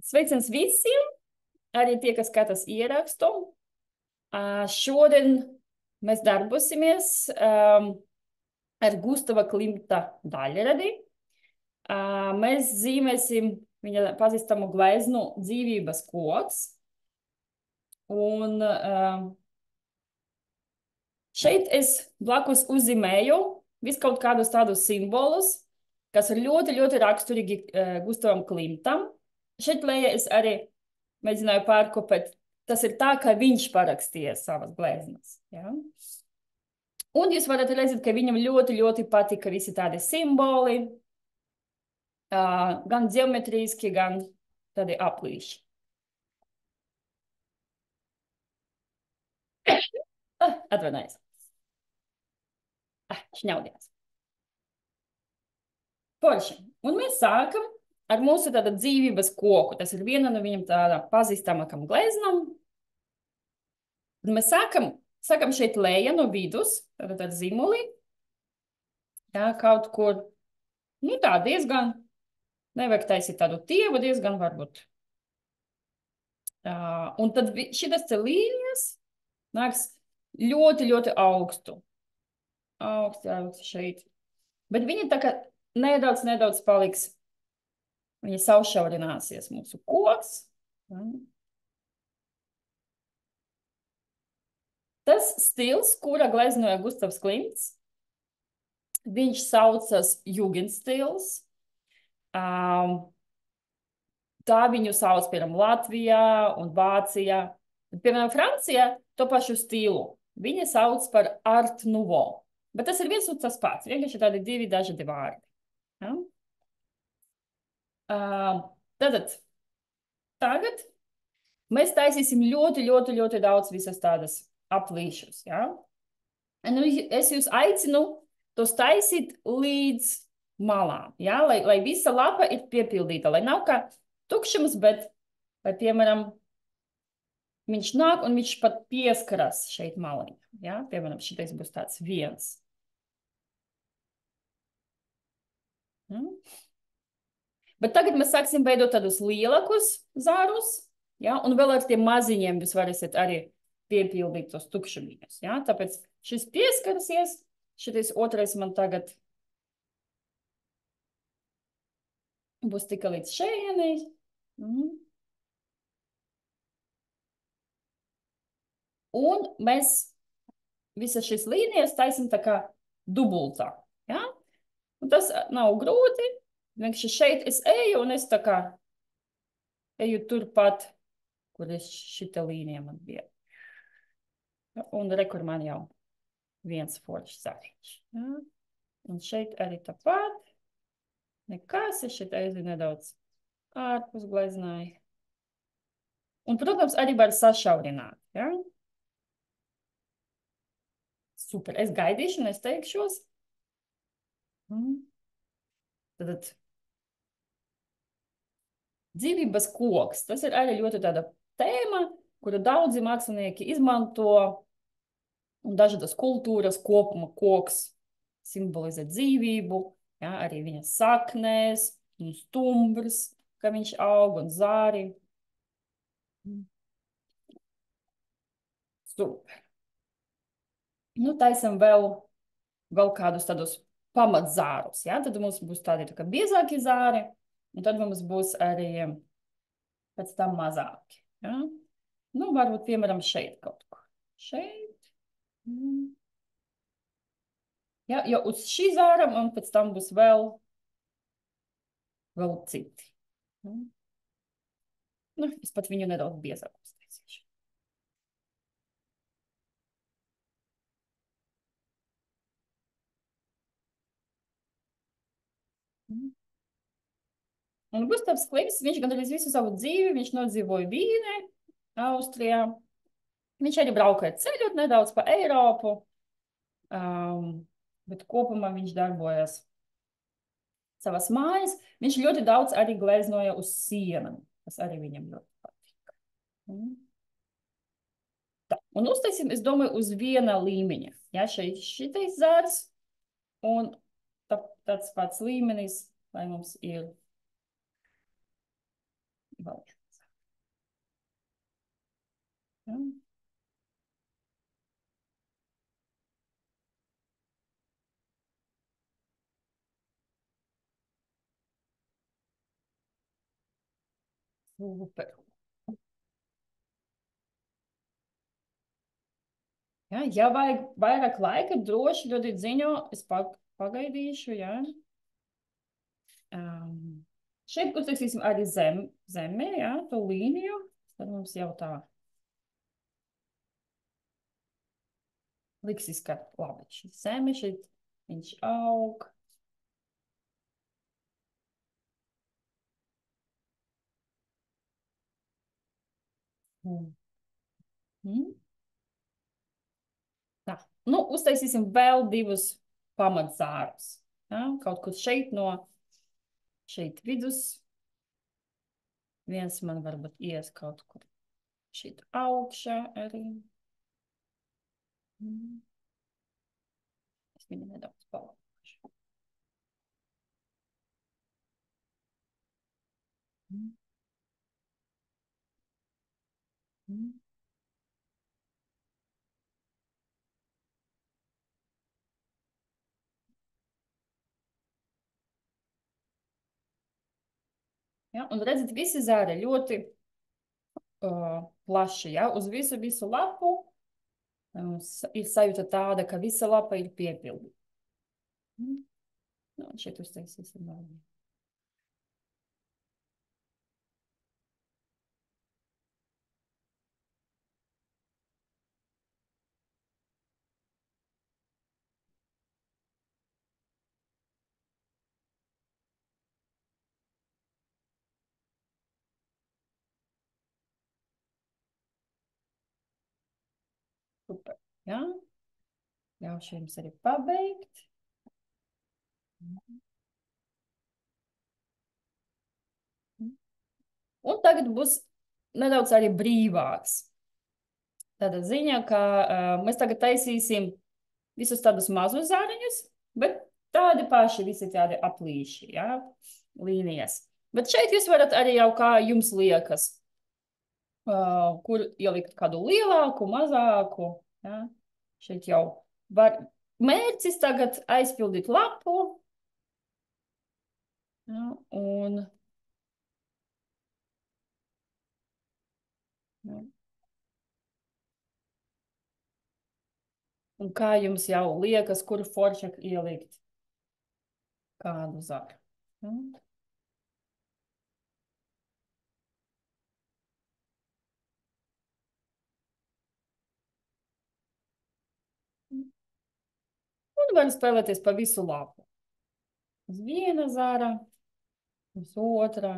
Sveiciens visiem, arī tie, kas skatās ierakstu. Šodien mēs darbosimies ar Gustava Klimta daļradi. Mēs zīmēsim viņa pazīstamu gleznu Dzīvības koks. Un šeit es blakus uzzīmēju viskaut kādus tādus simbolus, kas ir ļoti, ļoti raksturīgi Gustavam Klimtam. Šeit lejā es arī mēģināju pārkopēt. Tas ir tā, kā viņš parakstīja savas gleznas. Ja? Un jūs varat redzēt, ka viņam ļoti, ļoti patika visi tādi simboli, gan ģeometriski, gan tādi aplīši. Atvainojos. Šņaudies. Forši. Un mēs sākam ar mūsu tāda dzīvības koku. Tas ir viena no viņam tāda pazīstamākam gleznam. Un mēs sākam šeit lejā no vidus, tāda zīmuli. Jā, kaut kur, nu tā diezgan, nevajag taisīt tādu tievu, diezgan varbūt. Un tad šitas te līnijas nāks ļoti, ļoti augstu. Augsti šeit. Bet viņi tā kā nedaudz paliks. Viņi saušaurināsies mūsu koks. Tas stils, kura gleznoja Gustavs Klimts, viņš saucas Jugendstils. Tā viņu sauc, piemēram, Latvijā un Vācijā. Piemēram, Francijā to pašu stilu. Viņi sauc par Art Nouveau. Bet tas ir viens un tas pats. Vienkārši tādi divi dažādi vārdi. Ja? Tagad mēs taisīsim ļoti, ļoti, ļoti daudz visas tādas aplīšus. Ja? Nu, es jūs aicinu tos taisīt līdz malām. Ja? Lai visa lapa ir piepildīta. Lai nav kā tukšums, bet, lai, piemēram, viņš nāk un viņš pat pieskaras šeit malī. Ja? Piemēram, šitais būs tāds viens. Bet tagad mēs sāksim veidot tādus lielākus zārus, ja? Un vēl ar tiem maziņiem jūs varēsiet arī piepildīt tos tukšumiņus. Ja? Tāpēc šis pieskarsies, šitais otrais man tagad būs tikai līdz šejienei. Un mēs visas šīs līnijas taisim tā kā dubultā. Ja? Un tas nav grūti. Vienkārši šeit es eju un es tā kā eju turpat, kur šita līnija man bija. Un rekur man jau viens foršs zariņš. Ja? Un šeit arī tāpat. Nekas, es šeit eju nedaudz ārpus gleznāju. Un, protams, arī var sašaurināt. Ja? Super, es gaidīšu un es teikšos. Tad dzīvības koks. Tas ir arī ļoti tāda tēma, kuru daudzi mākslinieki izmanto, un dažādas kultūras kopuma koks simbolizē dzīvību, ja, arī viņa saknēs, un stumbrs, ka viņš aug, un zāri. Super. Nu, taisam vēl kādus tādus pamatzārus, ja? Tad mums būs tādi tā kā biezāki zāri, un tad mums būs arī pēc tam mazāki. Ja? Nu, varbūt, piemēram, šeit kaut kur. Šeit. Ja, jo uz šī zāra un pēc tam būs vēl citi. Nu, es pat viņu nedaudz biezāk uztaisīšu. Un Gustavs Klimts, viņš gandrīz visu savu dzīvi, viņš nodzīvoja Vīnē, Austrijā. Viņš arī braukoja ceļot nedaudz pa Eiropu, bet kopumā viņš darbojas savas mājas. Viņš ļoti daudz arī gleznoja uz sienām, kas arī viņam ļoti patīk. Tā, un uztaisim, es domāju, uz viena līmeņa. Ja, šeit šitais zārs un tāds pats līmenis, lai mums ir Vēl. Ja. Super. Ja, ja vajag vairāk laika, droši dodiet ziņu, es pagaidīšu, jā. Šeit uztaisīsim arī zemi, jā, to līniju. Tad mums jau tā liksies, ka labi, šī zeme, šeit viņš aug. Mm. Tā, nu, uztaisīsim vēl divus pamatzārus. Ja? Kaut kur šeit no, šeit vidus. Viens man varbūt ies kaut kur šeit augšā arī. Es viņu nedaudz palaušu. Ja? Un redzat, visi zāri ļoti plaši. Ja? Uz visu lapu ir sajūta tāda, ka visa lapa ir piepildīta. Nu, šeit uztaisīsim vēl. Super. Ja? Ļaušu jums arī pabeigt. Un tagad būs nedaudz arī brīvāks. Tāda ziņa, ka mēs tagad taisīsim visus tādus mazus zāriņus, bet tādi paši visi tādi aplīši, ja? Līnijas. Bet šeit jūs varat arī jau kā jums liekas, kur ielikt kādu lielāku, mazāku. Ja? Šeit jau var mērķis tagad aizpildīt lapu. Ja? Un kā jums jau liekas, kur foršāk ielikt kādu zāru? Un var spēlēties pa visu lapu. Uz viena zara, uz otra.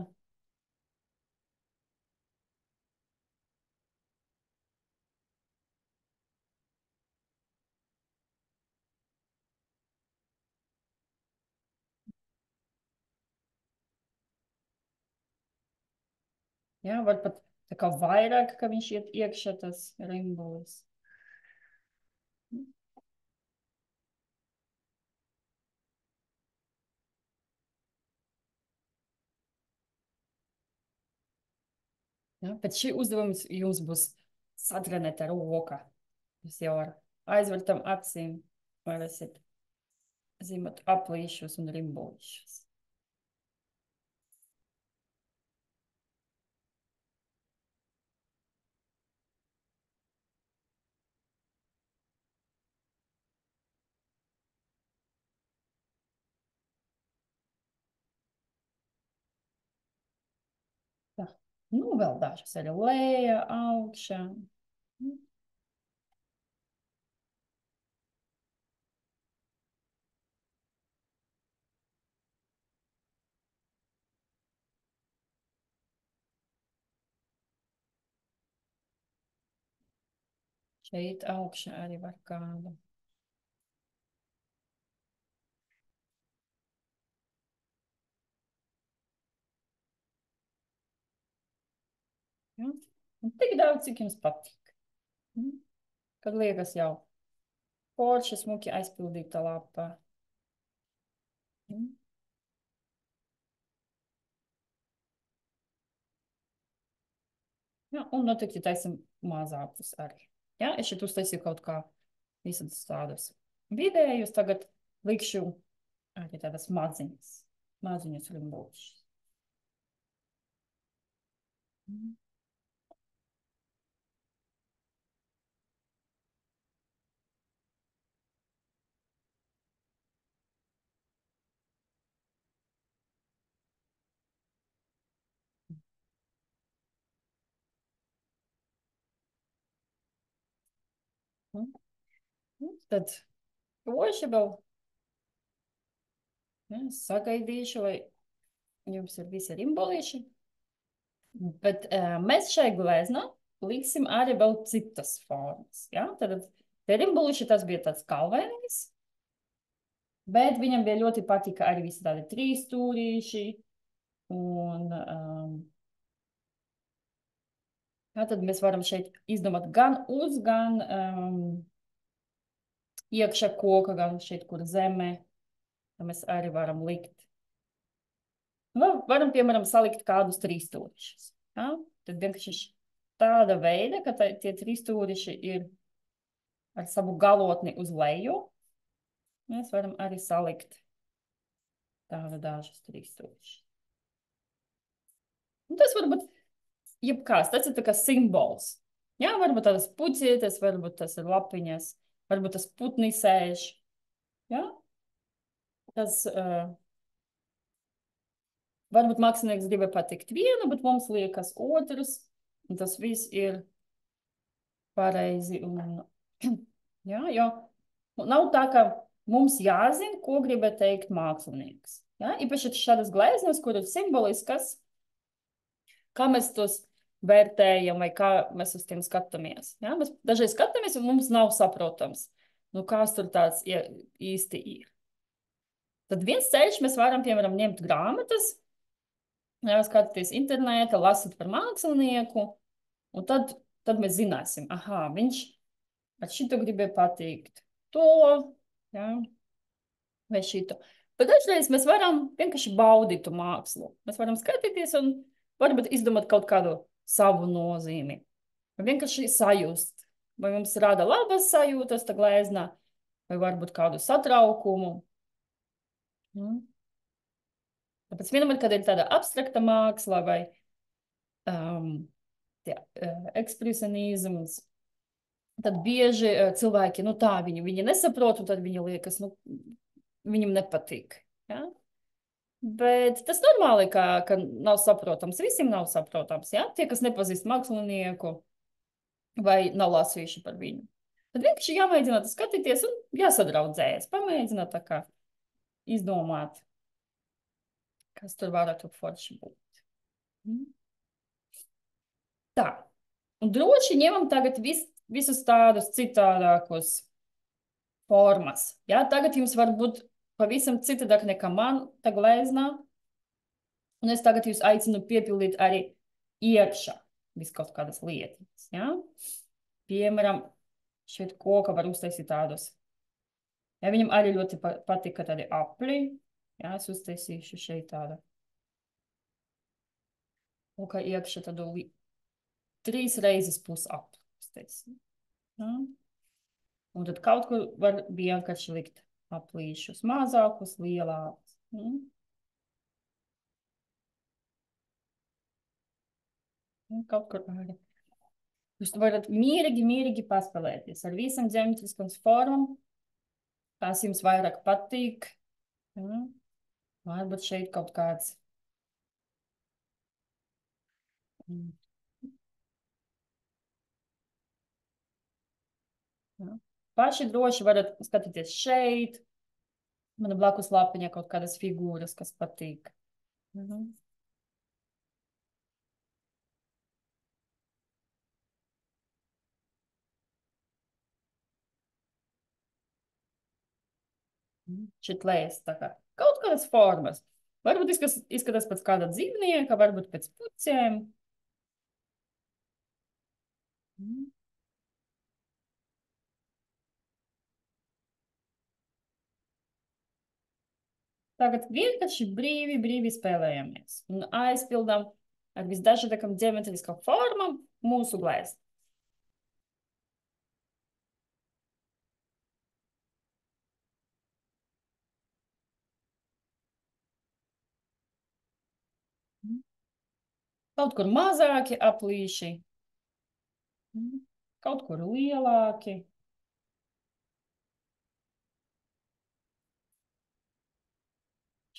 Ja, var pat tā kā vairāk, ka viņš iet iekšā tas rimbolis. Ja, pēc šī uzdevums jums būs satrenēta roka. Jūs jau ar aizvērtam acīm varēsiet zīmot aplīšus un rimbolīšus. Tā. Nu, vēl dažas arī lejā, augšā. Šeit augšā arī var kādu. Ja? Un tik daudz, cik jums patīk. Kad liekas jau forši smuki aizpildīta lapa. Ja, un noteikti taisam mazākus arī. Ja, es šeit uztaisīju kaut kā visādas tādas vidējus, tagad likšu arī tādas maziņas, maziņas rimbuļus. Tad roši vēl ja, sagaidīšu, lai jums ir visi rimbolīši. Bet mēs šai gleznā liksim arī vēl citas formas. Ja? Tad te rimbolīši tas bija tāds galvenais. Bet viņam bija ļoti patika arī visi tādi trīsstūrīši. Un ja, tad mēs varam šeit izdomāt gan uz, gan iekšā koka, gan šeit, kur zeme. Mēs arī varam likt. Varam, piemēram, salikt kādus trīsstūrišus. Ja? Tad vienkārši tāda veida, ka tie trīsstūriši ir ar savu galotni uz leju. Mēs varam arī salikt tādu dažus trīsstūrišus. Un tas varbūt jebkās, tas ir tā kā simbols. Jā, varbūt tādas pucietes, varbūt tas ir lapiņas, varbūt tas putni sēž. Jā? Tas, varbūt mākslinieks gribēja patikt vienu, bet mums liekas otrs, un tas viss ir pareizi. Un, jā, jo nav tā, ka mums jāzina, ko gribēja teikt mākslinieks. Jā? Īpaši šādas gleznas, kur ir simboliskas, kā mēs tos vērtējam vai kā mēs uz tiem skatāmies. Ja? Mēs dažreiz skatāmies, un mums nav saprotams, nu kas tur tāds īsti ir. Tad viens ceļš mēs varam, piemēram, ņemt grāmatas, ja, skatīties internetā, lasīt par mākslinieku, un tad mēs zināsim, aha, viņš ar šito gribēja pateikt to, ja, vai šito. Bet dažreiz mēs varam vienkārši baudīt to mākslu. Mēs varam skatīties un varbūt izdomāt kaut kādu savu nozīmi. Vai vienkārši sajust, vai mums rada labas sajūtas tā glēznā, vai varbūt kādu satraukumu. Tāpēc vienmēr, kad ir tāda abstrakta māksla vai ekspresionizms, tad bieži cilvēki, nu tā, viņi nesaprot, un tad viņi liekas, nu, viņam nepatīk. Ja? Bet tas normāli, ka nav saprotams. Visiem nav saprotams. Ja? Tie, kas nepazīst mākslinieku vai nav lasījuši par viņu. Tad vienkārši jāmēģina skatīties un jāsadraudzējas. Pamēģināt tā kā izdomāt, kas tur varētu forši būt. Tā. Un droši ņemam tagad visus tādus citādākus formas. Ja? Tagad jums var būt pavisam citādāk nekā man tā glēznā. Un es tagad jūs aicinu piepildīt arī iekšā vis kaut kādas lietas. Ja? Piemēram, šeit koka var uztaisīt tādus. Ja, viņam arī ļoti patika tādi apli. Ja, es uztaisīšu šeit tādu. Koka iekšā tādu 3 reizes pusapli uztaisīt. Ja? Un tad kaut kur var vienkārši likt aplīšus mazākus, lielākus. Kaut kur arī. Jūs varat mierīgi paspēlēties ar visam ģeometriskam formam, kas jums vairāk patīk. Varbūt šeit kaut kāds. Paši droši varat skatīties šeit. Man blakus lapiņā kaut kādas figūras, kas patīk. Šeit lēs tā kā kaut kādas formas. Varbūt izskatās pēc kāda dzīvnieka, varbūt pēc puķiem. Tagad vienkārši brīvi spēlējamies un aizpildām ar visdažādākām ģeometriskām formām mūsu glezna. Kaut kur mazāki aplīši, kaut kur lielāki.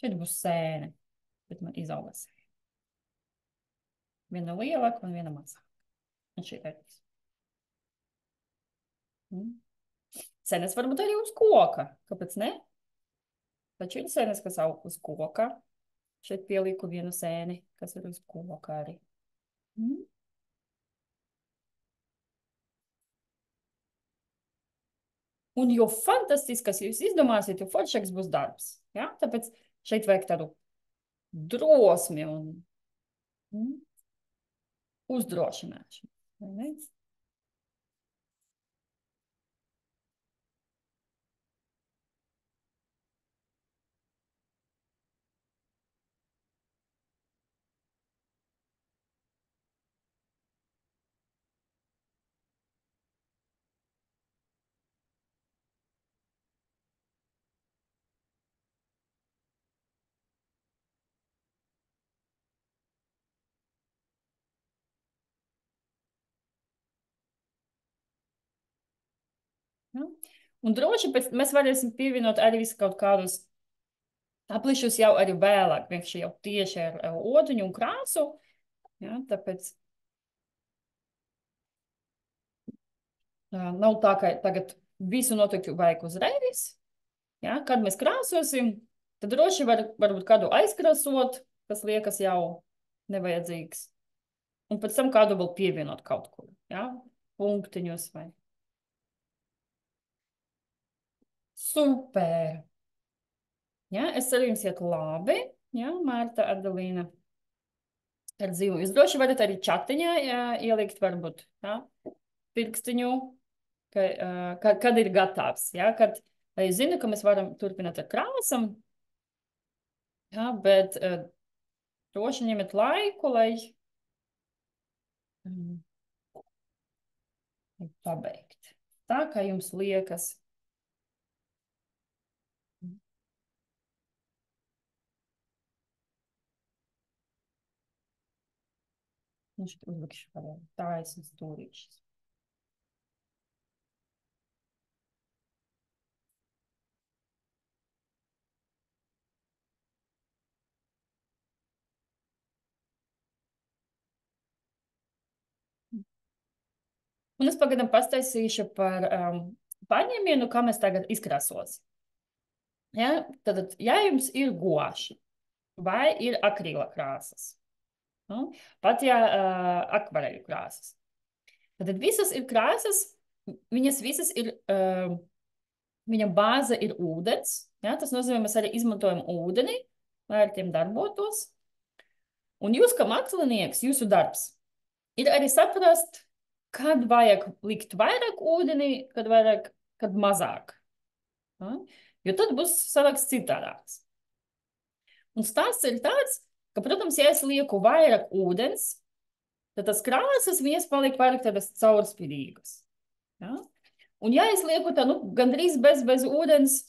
Šeit būs sēne, bet man izauga sēne. Viena lielāka un viena mazāka. Un šī ir. Sēnes varbūt arī uz koka. Kāpēc ne? Taču ir sēnes, kas aug uz koka. Šeit pieliku vienu sēni, kas ir uz koka arī. Un jo fantastiskas jūs izdomāsiet, jo foršāks būs darbs. Ja? Tāpēc šeit vajag tādu drosmi un uzdrošināšanu. Vai ne? Ja? Un droši pēc mēs varēsim pievienot arī visu kaut kādus aplišus jau arī vēlāk, vienkārši jau tieši ar oduņu un krāsu. Ja? Tāpēc nav tā, ka tagad visu noteikti vajag uzreiz. Ja? Kad mēs krāsosim, tad droši varbūt kādu aizkrāsot, kas liekas jau nevajadzīgs. Un pēc tam kādu vēl pievienot kaut kur. Ja? Punktiņus vai. Super! Ja? Es ceru, jums iet labi. Ja? Mārta, Adelīna ar dzīvu. Jūs droši varat arī čatiņā ielikt varbūt pirkstiņu, kad ir gatavs. Ja? Kad es zinu, ka mēs varam turpināt ar krāsam, ja? Bet droši ņemiet laiku, lai pabeigt. Tā, kā jums liekas. Nu, šeit uzlikšu vēl taisnas stūrīšas. Un es pagadam pastaisīšu par paņēmienu, kā mēs tagad izkrāsos. Ja? Tad, ja jums ir guaši vai ir akrīla krāsas, pat ja akvareļu krāsas, tad visas ir krāsas, viņas visas ir, viņa bāze ir ūdens. Ja? Tas nozīmē, mēs arī izmantojam ūdeni, lai ar tiem darbotos. Un jūs, kā mākslinieks, jūsu darbs ir arī saprast, kad vajag likt vairāk ūdeni, kad mazāk. Ja? Jo tad būs savāks citādāks. Un stāsts ir tāds, ka, protams, ja es lieku vairāk ūdens, tad tas krāsas viņas paliek vairāk tādas caurspīdīgas. Ja? Un ja es lieku tā, gandrīz bez ūdens,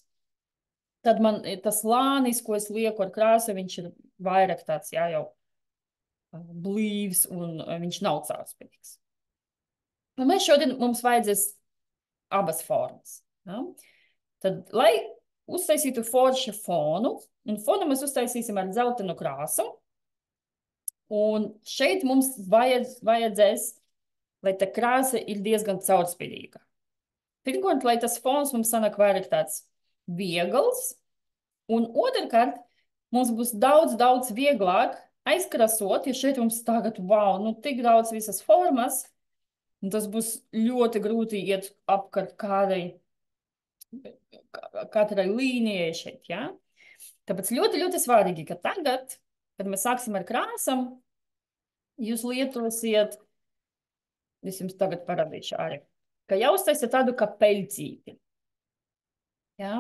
tad man tas lānis, ko es lieku ar krāsu, viņš ir vairāk tāds, jā, jau blīvs un viņš nav caurspīdīgs. Un mēs šodien mums vajadzēs abas formas. Ja? Tad, lai uztaisītu foršu fonu, un fonu mēs uztaisīsim ar dzeltenu krāsu, un šeit mums vajadzēs, lai tā krāsa ir diezgan caurspīdīga. Pirmkārt, lai tas fons mums sanāk vairāk tāds viegls, un otrkārt, mums būs daudz vieglāk aizkrasot, ja šeit mums tagad, wow, tik daudz visas formas, un tas būs ļoti grūti iet apkārt katrai līnijai šeit, ja? Tāpēc ļoti svarīgi, ka tagad, kad mēs sāksim ar krāsam, jūs lietosiet, es jums tagad parādīšu arī, ka jau uztaisiet tādu kā peļcīti. Ja?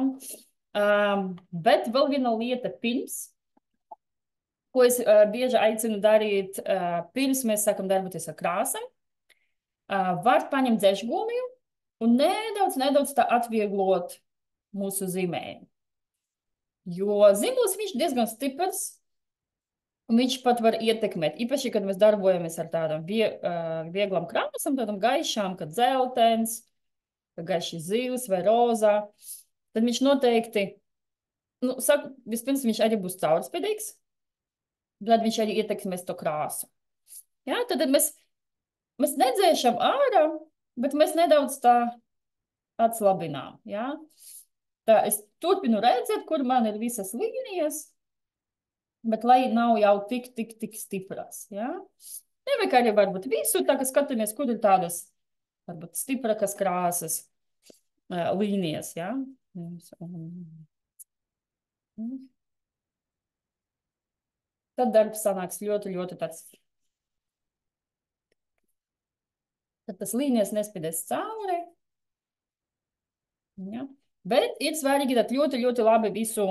Bet vēl viena lieta pirms, ko es bieži aicinu darīt, pirms mēs sākam darboties ar krāsam, Var paņemt dzēšgumiju un nedaudz tā atvieglot mūsu zīmējumu. Jo zīmols viņš diezgan stiprs, un viņš pat var ietekmēt, īpaši, kad mēs darbojamies ar tādām vieglam krāsam, tādām gaišām, kad dzeltens, gaiši zils vai rozā, tad viņš noteikti, vispirms viņš arī būs caurspīdīgs, tad viņš arī ietekmēs to krāsu. Ja, tad mēs nedzēšam ārā, bet mēs nedaudz tā atslabinām. Ja? Tā es turpinu redzēt, kur man ir visas līnijas, bet lai nav jau tik stipras. Ja? Nevajag arī varbūt visu, tā kā skatāmies, kur ir tādas varbūt stiprakas krāsas līnijas. Ja? Tad darbs sanāks ļoti tāds. Tad tas līnijas nespīdēs cauri. Ja? Bet ir svarīgi tad ļoti labi visu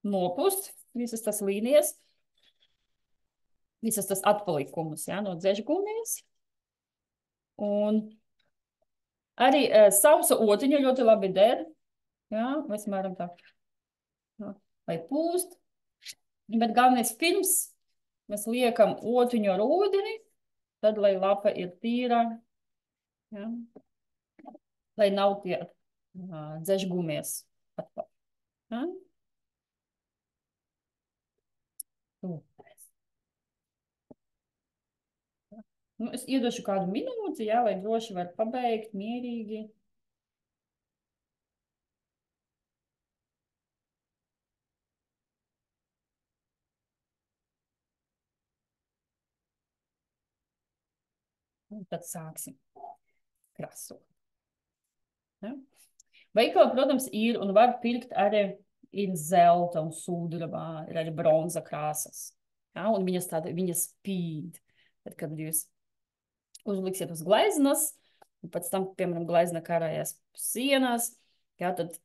nopust, visas tas līnijas, visas tas atpalikumus, ja, no dzēšgumijas. Un arī sausa otiņa ļoti labi der. Ja? Mēs mēram tā, ja? Lai pūst. Bet galvenais pirms mēs liekam otiņu ar ūdeni, tad, lai lapa ir tīra, ja? Lai nav tie dzēšgumies atpakaļ. Ja? Es iedošu kādu minūti, ja, lai droši var pabeigt mierīgi. Un tad sāksim krasot. Ja? Veikalā, protams, ir un var pirkt arī ir zelta un sudrabā, ir arī bronza krāsas. Ja? Un viņas spīd. Tad, kad jūs uzliksiet uz gleznas, un pēc tam, piemēram, glezna karājas sienās, ja, tad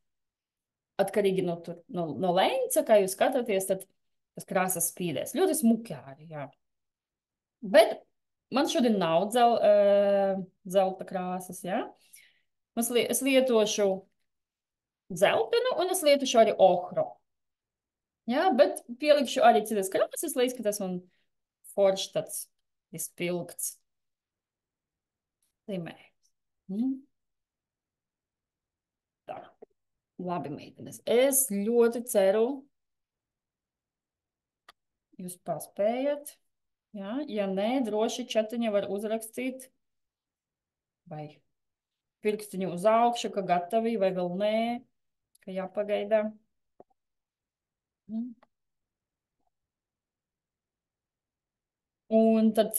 atkarīgi no leņca, kā jūs skatāties, tad tas krāsas spīdēs. Ļoti smuki arī, jā. Bet man šodien nav zelta krāsas, ja? Es lietošu dzeltenu un es lietošu arī ohru. Ja? Bet pielikšu arī citas krāsas, lai izskatās un forši tāds izpilgts zīmējums. Tā, labi, meitenes. Es ļoti ceru, jūs paspējat. Ja? Ja nē, droši čatiņa var uzrakstīt vai pirkstiņu uz augšu, ka gatavi vai vēl nē, ka jāpagaida. Un tad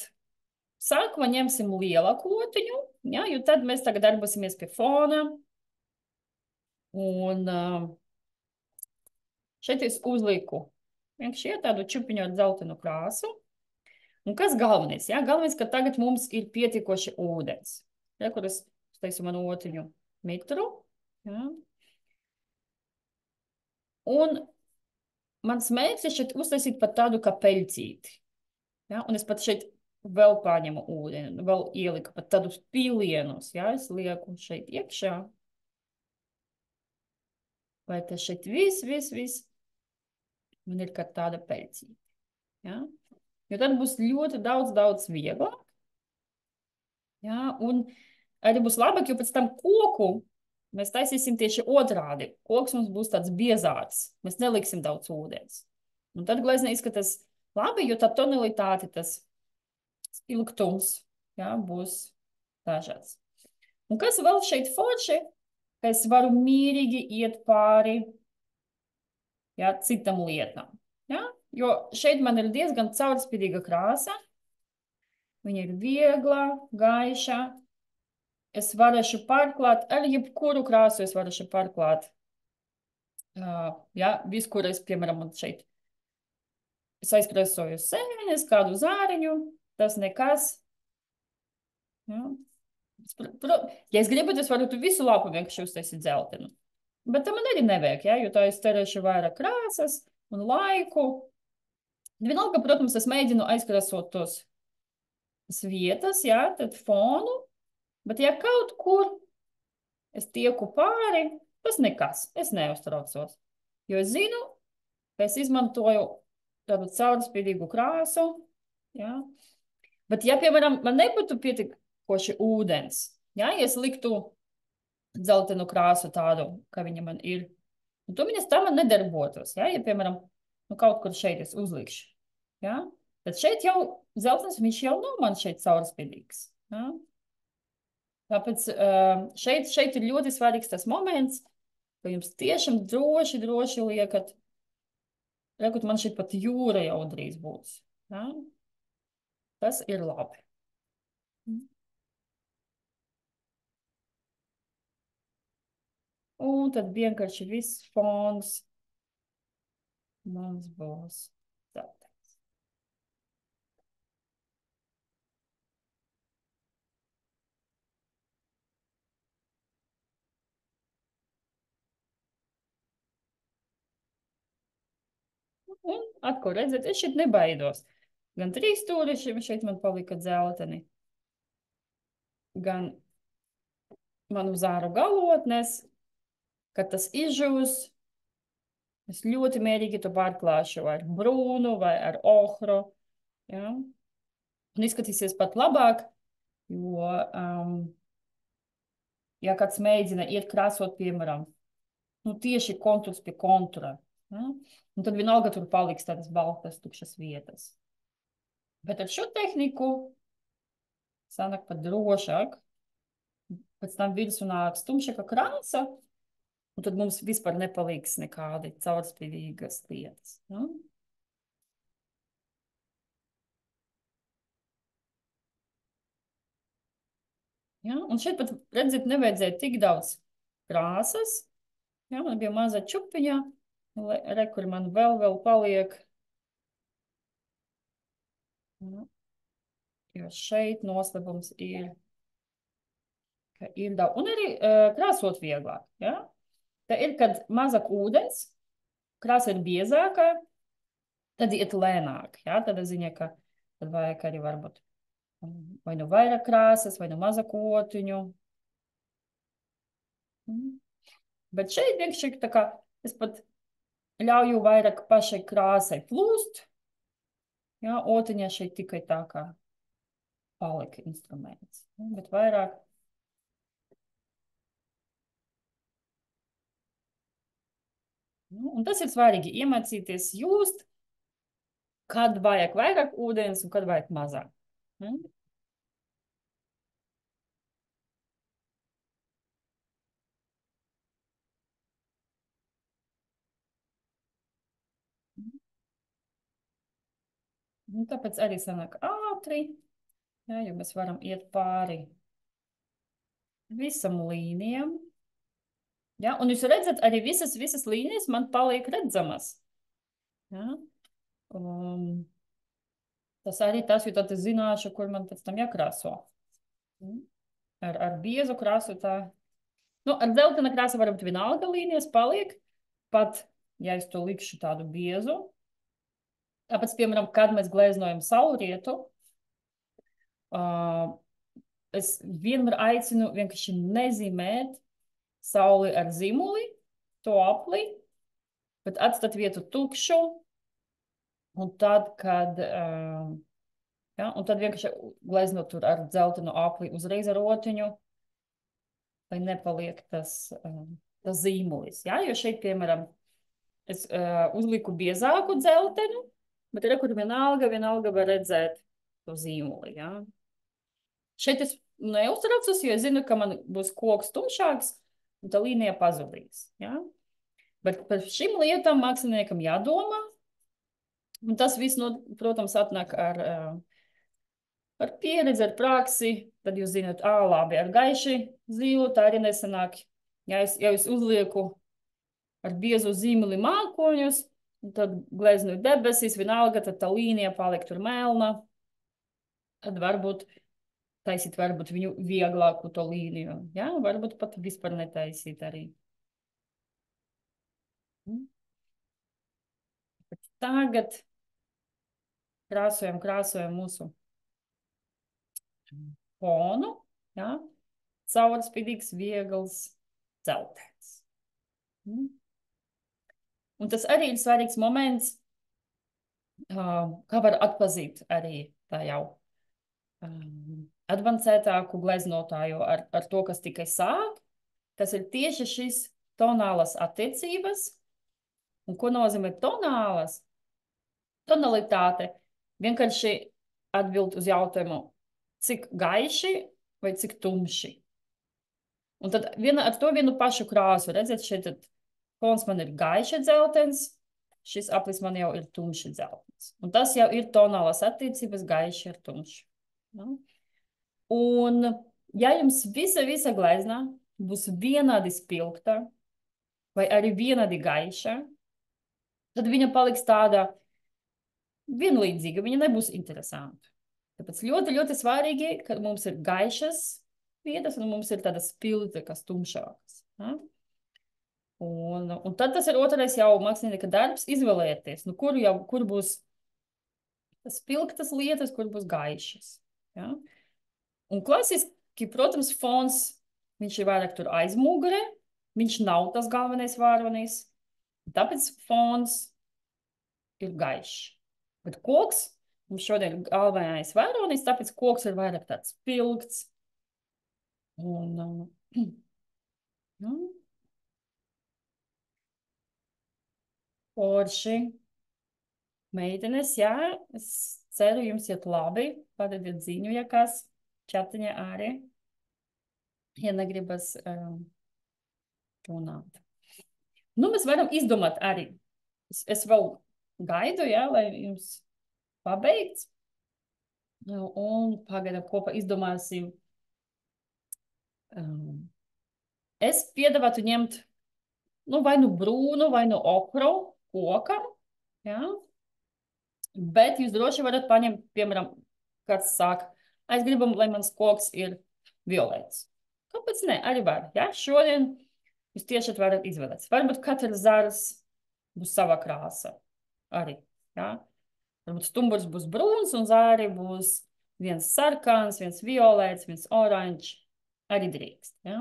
sākumā ņemsim lielāku otiņu, ja, jo tad mēs tagad darbosimies pie fona. Un šeit es uzliku vienkārši tādu čupiņu ar dzeltenu krāsu. Un kas galvenais? Ja? Galvenais, ka tagad mums ir pietiekoši ūdens. Ja, kur es teicu manu otiņu mitru. Ja? Un mans mērķis šeit uztaisīt pat tādu kā peļcīti. Ja? Un es pat šeit vēl paņemu ūdeni, vēl ieliku pat tādus pilienus. Ja? Es lieku šeit iekšā. Lai tas šeit viss man ir kā tāda peļcīte. Ja? Jo tad būs ļoti daudz vieglāk. Ja? Un arī būs labāk, jo pēc tam koku mēs taisīsim tieši otrādi. Koks mums būs tāds biezāks. Mēs neliksim daudz ūdens. Un tad glezna izskatās labi, jo tā tonalitāte, tas spilgtums, ja, būs dažāds. Un kas vēl šeit forši, ka es varu mierīgi iet pāri, ja, citam lietam. Ja? Jo šeit man ir diezgan caurspīdīga krāsa. Viņa ir viegla, gaiša. Es varēšu pārklāt, ar jebkuru krāsu es varēšu pārklāt. Ja, visu, kur es, piemēram, šeit es aizpresoju sēnes, kādu zāriņu, tas nekas. Ja? Ja es gribu, es varu tu visu lapu vienkārši uztaisīt dzeltenu. Bet tam man arī nevajag, ja? Jo tā es terēšu vairāk krāsas un laiku. Vienalga, protams, es mēģinu aizkrāsot tos vietas, jā, tad fonu, bet ja kaut kur es tieku pāri, tas nekas, es neuztraucos. Jo es zinu, ka es izmantoju tādu caurspīdīgu krāsu, jā. Bet ja, piemēram, man nebūtu pietiekoši ūdens, jā, ja es liktu dzeltenu krāsu tādu, kā viņa man ir, un to viņas tā man nedarbotos, jā, ja, piemēram, nu, kaut kur šeit es uzlikšu, jā, tad šeit jau dzeltens, viņš jau nav man šeit caurspīdīgs, jā. Tāpēc šeit ir ļoti svarīgs tas moments, ka jums tiešām droši liekat, rekult man šeit pat jūra jau drīz būs. Ja? Tas ir labi. Un tad vienkārši viss fons mums būs tāds. Un atkal redzat, es šeit nebaidos. Gan trīs stūriši šeit man palika dzelteni, gan manu zāru galotnes, kad tas izžūs, es ļoti mierīgi to pārklāšu ar brūnu vai ar ohru. Ja? Un izskatīsies pat labāk, jo, ja kāds mēģina iet krāsot, piemēram, nu, tieši konturs pie kontura, ja? Un tad vienalga tur paliks tādas baltas, tukšas vietas. Bet ar šo tehniku sanāk pat drošāk, pēc tam virsū nāk stumšāka krāsa, un tad mums vispār nepaliks nekādi caurspīdīgas lietas. Ja? Ja? Un šeit pat, redziet, nevajadzēja tik daudz krāsas. Ja? Man bija maza čupiņa, re, kur man vēl paliek. Ja? Jo šeit noslēpums ir, ka ir daudz. Un arī krāsot vieglāk. Ja? Tā ir, kad mazāk ūdens, krāsa ir biezāka, tad iet lēnāk. Ja? Tad ziņa, ka tad vajag arī varbūt vai nu vairāk krāsas, vai nu mazāk otiņu. Bet šeit vienkārši tā kā es pat ļauju vairāk pašai krāsai plūst. Ja? Otiņā šeit tikai tā kā palika instruments. Bet vairāk. Un tas ir svarīgi iemācīties just, kad vajag vairāk ūdens un kad vajag mazāk. Un tāpēc arī sanāk ātri, ja, jo mēs varam iet pāri visam līnijam. Ja, un jūs redzat, arī visas līnijas man paliek redzamas. Ja. Tas arī tas, jo tad es zināšu, kur man pēc tam jākrāso. Ar biezu krāsu tā. Nu, ar dzeltena krāsa varbūt vienalga līnijas paliek, pat, ja es to likšu tādu biezu. Tāpēc, piemēram, kad mēs gleznojam saulrietu, es vienmēr aicinu vienkārši nezīmēt sauli ar zīmuli, to apli, bet atstāt vietu tukšu, un tad, kad, ja, un tad vienkārši gleznot tur ar dzeltenu apli uzreiz ar otiņu, lai nepaliek tas zīmulis. Ja? Jo šeit, piemēram, es uzliku biezāku dzeltenu, bet ir, kur vienalga var redzēt to zīmuli. Ja? Šeit es neuztraucos, jo es zinu, ka man būs koks tumšāks, un tā līnija pazudīs. Ja? Bet par šīm lietām māksliniekam jādomā, un tas viss, protams, atnāk ar pieredzi, ar praksi, tad jūs zināt, labi, ar gaiši zīlu tā arī nesanāk. Ja es uzlieku ar biezu zīmuli mākoņus, tad gleznoju debesis, vienalga, tad tā līnija paliek tur melna, tad varbūt taisīt viņu vieglāku to līniju. Ja? Varbūt pat vispār netaisīt arī. Bet tagad krāsojam mūsu fonu, ja? Caurspīdīgs, viegls, dzeltens. Un tas arī ir svarīgs moments, kā var atpazīt arī tā jau advancētāku gleznotāju ar to, kas tikai sāk, kas ir tieši šis tonālas attiecības. Un ko nozīmē tonālas? Tonalitāte vienkārši atbild uz jautājumu, cik gaiši vai cik tumši. Un tad ar to vienu pašu krāsu, redzēt, šeit fons man ir gaiši dzeltens, šis aplis man jau ir tumši dzeltens. Un tas jau ir tonālas attiecības gaiši ar tumši. Nu? Un ja jums visa glezna būs vienādi spilgta vai arī vienādi gaiša, tad viņa paliks tāda vienlīdzīga, viņa nebūs interesanta. Tāpēc ļoti svarīgi, ka mums ir gaišas vietas un mums ir tādas spilgtākas, tumšākas. Ja? Un tad tas ir otrais jau mākslinieka darbs izvēlēties, nu, kur būs spilgtas lietas, kur būs gaišas. Ja? Un klasiski, protams, fons, viņš ir vairāk tur aizmugure, viņš nav tas galvenais varonis, tāpēc fons ir gaišs. Bet koks, mums šodien ir galvenais varonis, tāpēc koks ir vairāk tāds spilgts. Un, forši. Meitenes, jā, es ceru, jums iet labi. Padodiet ziņu, ja kas, čatiņā arī, ja negribas runāt. Nu, mēs varam izdomāt arī. Es vēl gaidu, jā, lai jums pabeigts. Un pagaidām kopā izdomāsim. Es piedāvātu ņemt, nu, vai nu brūnu, vai nu okru kokam, jā. Bet jūs droši varat paņemt, piemēram, kāds saka, es gribu, lai mans koks ir violets. Kāpēc ne? Arī var. Ja? Šodien jūs tieši varat izvēlēties. Varbūt katrs zars būs sava krāsa. Arī. Ja? Varbūt stumbrs būs brūns un zāri būs viens sarkans, viens violets, viens oranžs. Arī drīkst. Ja?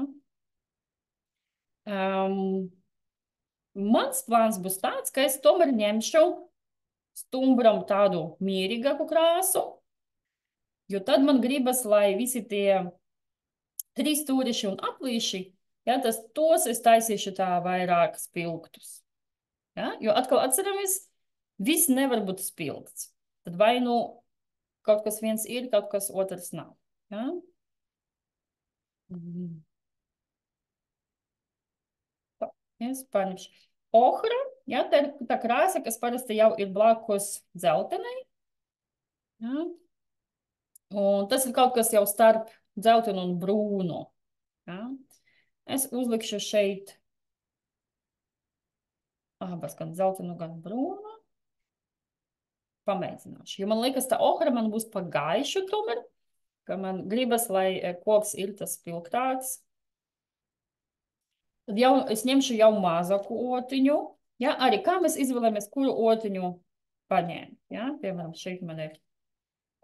Mans plāns būs tāds, ka es tomēr ņemšu stumbram tādu mierīgāku krāsu, jo tad man gribas, lai visi tie trīs stūriši un aplīši, ja, tos es taisīšu tā vairāk spilgtus. Ja? Jo atkal atceramies, viss nevar būt spilgts. Tad vai nu kaut kas viens ir, kaut kas otrs nav. Ja? Es paņemšu. Ohra, ja, tā ir tā krāsa, kas parasti jau ir blakus dzeltenai. Ja? Un tas ir kaut kas jau starp dzeltenu un brūnu. Ja? Es uzlikšu šeit abas, gan dzeltenu, gan brūnu. Pamēģināšu. Jo man liekas, tā ohra man būs pa gaišu tomēr, ka man gribas, lai koks ir tas spilgtāks. Tad jau es ņemšu jau mazāku otiņu. Ja? Arī kā mēs izvēlamies, kuru otiņu paņēmt. Ja? Piemēram, šeit man ir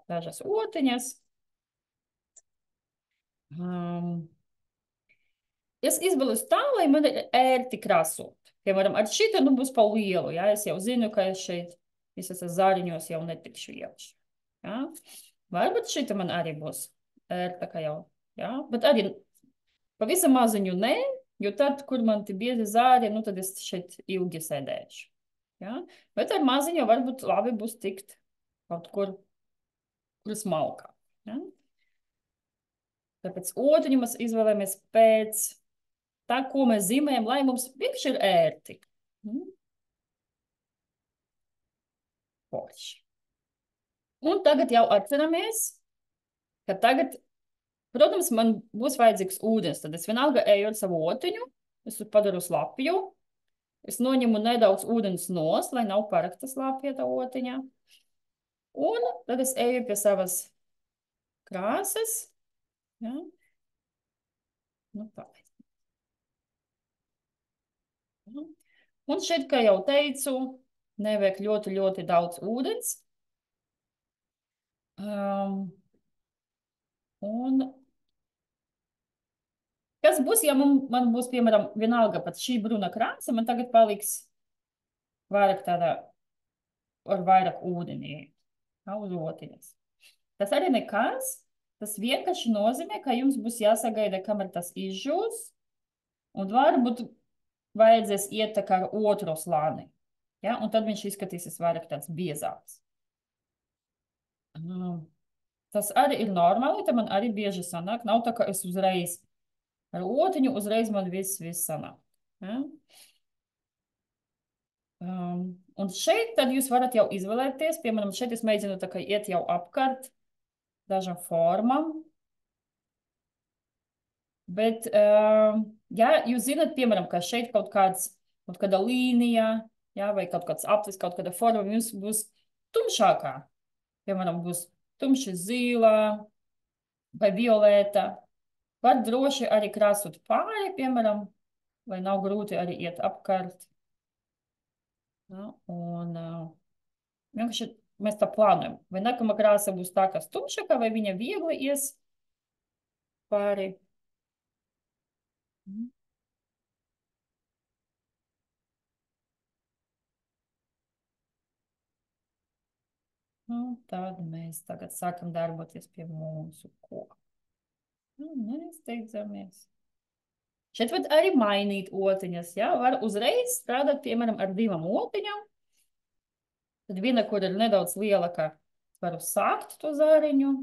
dažas otiņas. Es izvēlos tā, lai man ir ērti krāsot. Piemēram, ar šito nu būs pa lielu. Ja? Es jau zinu, ka es šeit visas zāriņos jau netikšu iekšā. Ja? Varbūt šita man arī būs ērta, ka jau. Ja? Bet arī pavisam maziņu ne. Jo tad, kur man te biezi zāri, nu tad es šeit ilgi sēdēšu. Ja? Bet ar maziņu varbūt labi būs tikt kaut kur smalkā. Ja? Tāpēc otiņu mēs izvēlamies pēc tā, ko mēs zīmējam, lai mums vienkārši ir ērti. Forši. Un tagad jau atceramies, ka tagad, protams, man būs vajadzīgs ūdens. Tad es vienalga eju ar savu otiņu, es padaru slapju, es noņemu nedaudz ūdens nost, lai nav parakta slapja tā otiņā. Un tad es eju pie savas krāsas. Ja? Nu, tā. Un šeit, kā jau teicu, nevajag ļoti daudz ūdens. Un kas būs, ja man būs, piemēram, vienalga pat šī brūna krāsa, man tagad paliks vairāk tādā, ar vairāk ūdenī, ja, uz otiņas. Tas arī nekas, tas vienkārši nozīmē, ka jums būs jāsagaida, kamēr tas izžūs, un varbūt vajadzēs iet tā kā ar otro slāni. Ja? Un tad viņš izskatīsies vairāk tāds biezāks. Tas arī ir normāli, tā man arī bieži sanāk. Nav tā, ka es uzreiz ar otiņu, uzreiz man viss sanāk. Ja? Un šeit tad jūs varat jau izvēlēties, piemēram, šeit es mēģinu tā kā iet jau apkārt dažām formām. Bet, ja jūs zinat, piemēram, ka šeit kaut kāda līnija, ja, vai kaut kāds aplis, kaut kāda forma, jums būs tumšākā. Piemēram, būs tumši zila vai violēta. Var droši arī krāsot pāri, piemēram, lai nav grūti arī iet apkārt. Ja, un vienkārši mēs tā plānojam. Vai nākamā krāsa būs tā, kas tumšākā, vai viņa viegli ies pāri. Nu, tad mēs tagad sākam darboties pie mūsu koka. Nesteidzamies. Šeit var arī mainīt otiņas. Ja? Var uzreiz strādāt, piemēram, ar divām otiņām. Tad viena, kur ir nedaudz lielāka, varu sākt to zāriņu.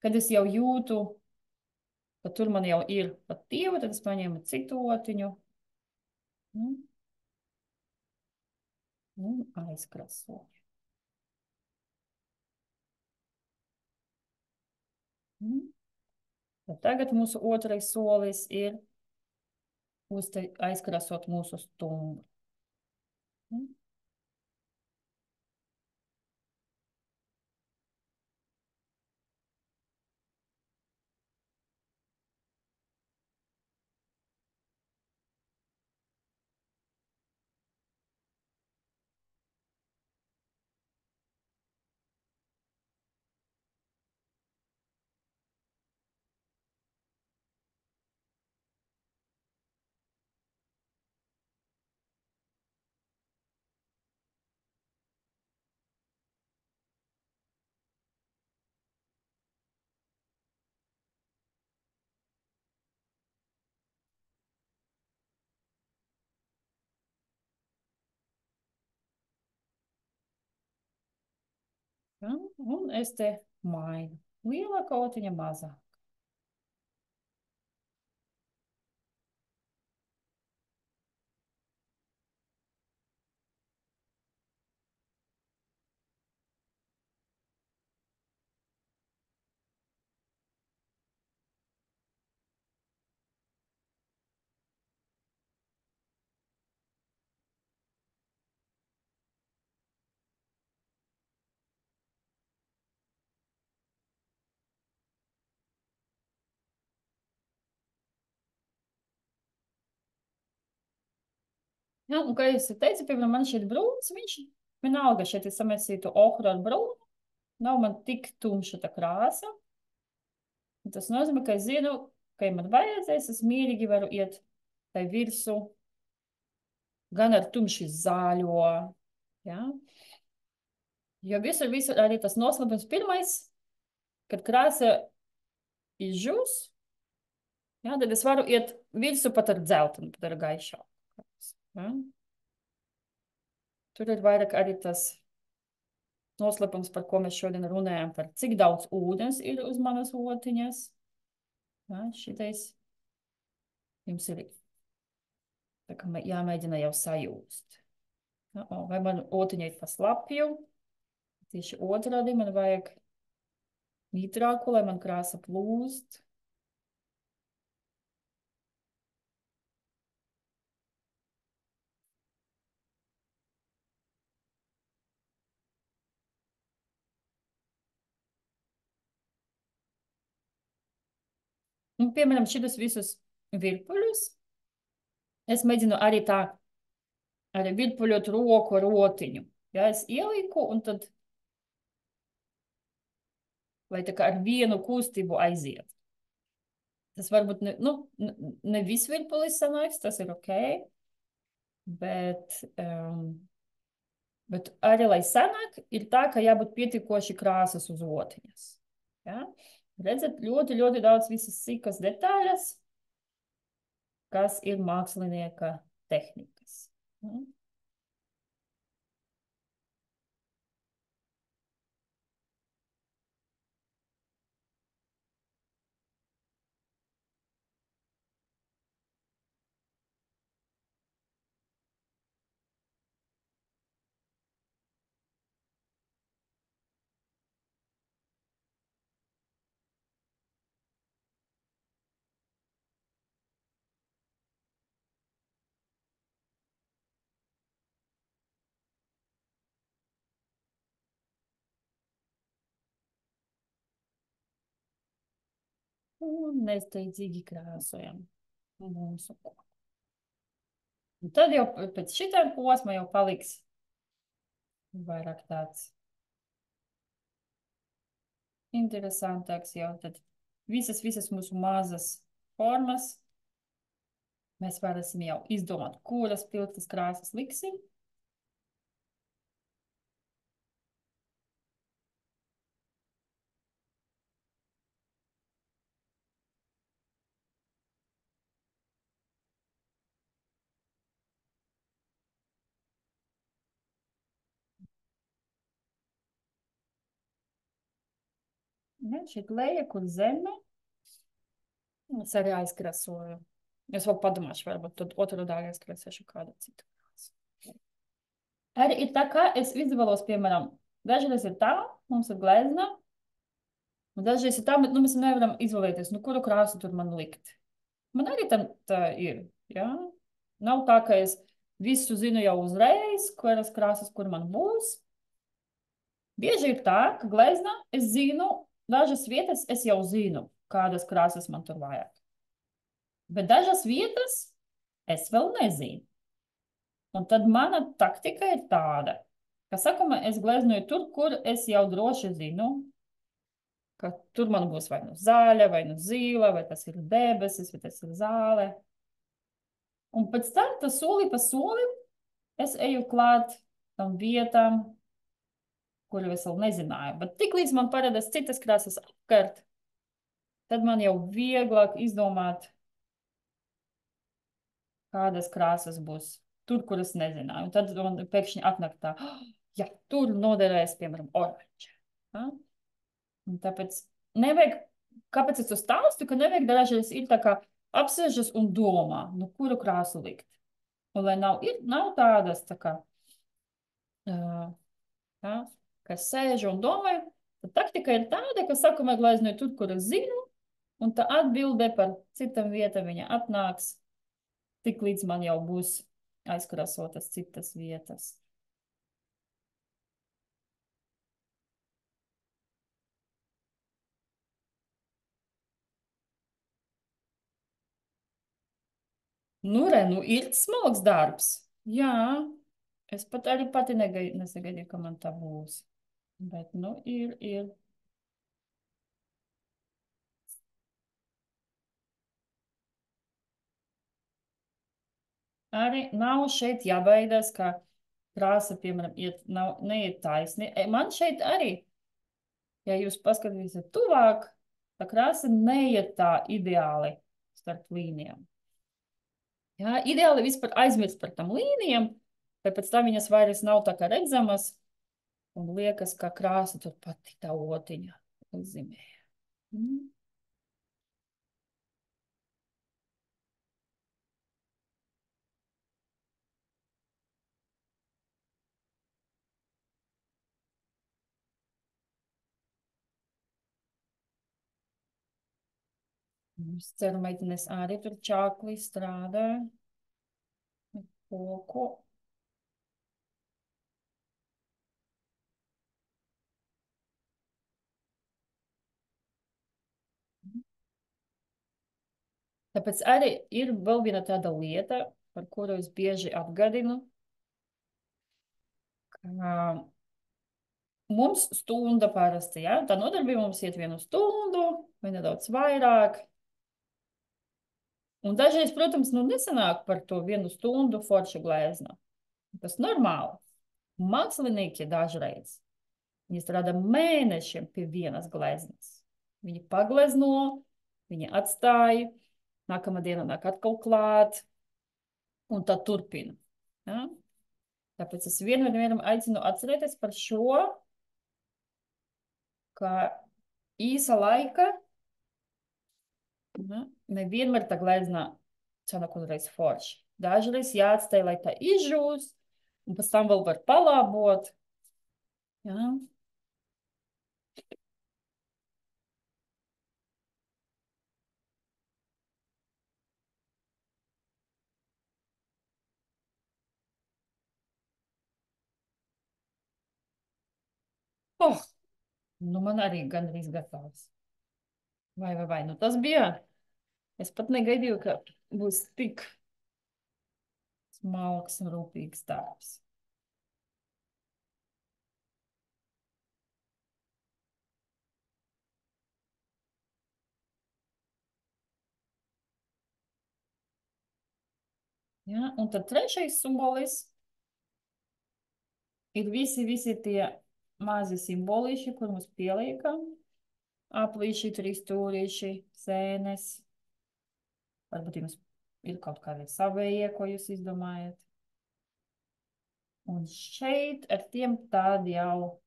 Kad es jau jūtu, ka tur man jau ir pat dieva, tad es paņēmu citu otiņu. Un aizkrasoju. Tad tagad mūsu otrais solis ir aizkrasot mūsu stumbru. Ja? Un es te mainu. Lielāka otiņa mazāk. Ja? Un, kā es teicu, piemēram, man šeit brūns, viņš vienalga šeit es samesītu ohru ar brūnu. Nav man tik tumša tā krāsa. Un tas nozīmē, ka es zinu, ka, ja man vajadzēs, es mierīgi varu iet tai virsu gan ar tumši zāļo. Ja? Jo visur arī tas noslēpums pirmais, kad krāsa izžūs, ja, tad es varu iet virsu pat ar dzeltenu, pat ar gaišāku. Ja? Tur ir vairāk arī tas noslēpums, par ko mēs šodien runājam, par cik daudz ūdens ir uz manas otiņas. Ja? Šitais jums ir tā kā jāmēģina jau sajūst. Ja? Vai man otiņa ir pa slapju? Tieši otrādi man vajag mitrāku, lai man krāsa plūst. Un, piemēram, šitus visus virpuļus es mēģinu arī tā arī virpuļot roku ar otiņu. Ja, es ieliku un tad lai tā kā ar vienu kustību aiziet. Tas varbūt ne visvirpulis sanāks, tas ir ok, bet, bet arī, lai sanāk, ir tā, ka jābūt pietiekoši krāsas uz otiņas. Ja? Redzat, ļoti, ļoti daudz visas sīkas detaļas, kas ir mākslinieka tehnikas. Ja? Un nesteidzīgi krāsojam mūsu. Un tad jau pēc šitām posma jau paliks vairāk tāds interesantāks jau tad visas mūsu mazas formas. Mēs varēsim jau izdomāt, kuras pilkas krāsas liksim. Ja, šeit leja, kur zeme. Es arī aizkrasoju. Es vēl padomāšu, varbūt tad otru daļu aizkrasēšu kādu citu krāsu. Arī ir tā, kā es izvēlos, piemēram, dažreiz ir tā, mums ir glezna, un dažreiz ir tā, bet mēs nevaram izvēlēties, kuru krāsu tur man likt. Man arī tā ir, ja? Nav tā, ka es visu zinu jau uzreiz, kuras krāsas, kur man būs. Bieži ir tā, ka gleznā es zinu, dažas vietas es jau zinu, kādas krāsas man tur vajag. Bet dažas vietas es vēl nezinu. Un tad mana taktika ir tāda, ka sākumā es gleznoju tur, kur es jau droši zinu, ka tur man būs vai nu zaļa, vai nu zila, vai tas ir debesis, vai tas ir zāle. Un pēc tam tas soli pa solim es eju klāt tam vietām, kuru es vēl nezināju. Bet tiklīdz man parādās citas krāsas apkārt, tad man jau vieglāk izdomāt, kādas krāsas būs tur, kur es nezināju. Un tad man pēkšņi atnāk tā, ja tur noderēs, piemēram, oranža. Ja? Un tāpēc nevajag, kāpēc es to stāstu, ka nevajag dažreiz ir tā kā apsēžas un domā, kuru krāsu likt. Un lai nav tādas tā kā, ja, ka es sēžu un domāju, tad taktika ir tāda, ka sākumā gleznoju tur, kur es zinu, un tā atbilde par citam vietam viņa atnāks, tik līdz man jau būs aizkrasotas citas vietas. Ir smalks darbs. Jā, es pat arī pati nesagaidīju, ka man tā būs. Bet, ir. Arī nav šeit jābaidās, ka krāsa, piemēram, neiet taisni. Man šeit arī, ja jūs paskatīsiet tuvāk, tā krāsa neiet tā ideāli starp līnijām. Ja, ideāli vispār aizmirst par tam līnijām, bet pēc tam viņas vairs nav tā kā redzamas, un liekas, ka krāsa tur pati tā otiņa uzzīmēja. Es ceru, meitenes arī tur čākli strādā. Koku. Tāpēc arī ir vēl viena tāda lieta, par kuru es bieži atgādinu, ka mums stunda parasti, ja? Tā nodarbība mums iet 1 stundu vai nedaudz vairāk. Un dažreiz, protams, nu nesanāk par to 1 stundu forša glezna. Tas normāli. Mākslinieki dažreiz, viņi strādā mēnešiem pie vienas gleznas. Viņi paglezno, viņi atstāja, nākamā diena nāk atkal klāt, un tā turpina. Ja? Tāpēc es vienam aicinu atcerēties par šo, ka īsa laika, ja, nevienmēr tā glezna sanāk uzreiz forši. Dažreiz jāatstāj, lai tā izžūst, un pēc tam vēl var palābot. Ja? Oh, nu man arī gandrīz gatavs. Vai. Nu tas bija. Es pat negaidīju, ka būs tik smalks un rūpīgs darbs. Ja? Un tad trešais solis ir visi tie mazi simbolīši, kur mums pieliekam. Aplīši, trīsstūrīši, sēnes. Varbūt jums ir kaut kādi savējie, ko jūs izdomājat. Un šeit ar tiem tādi jau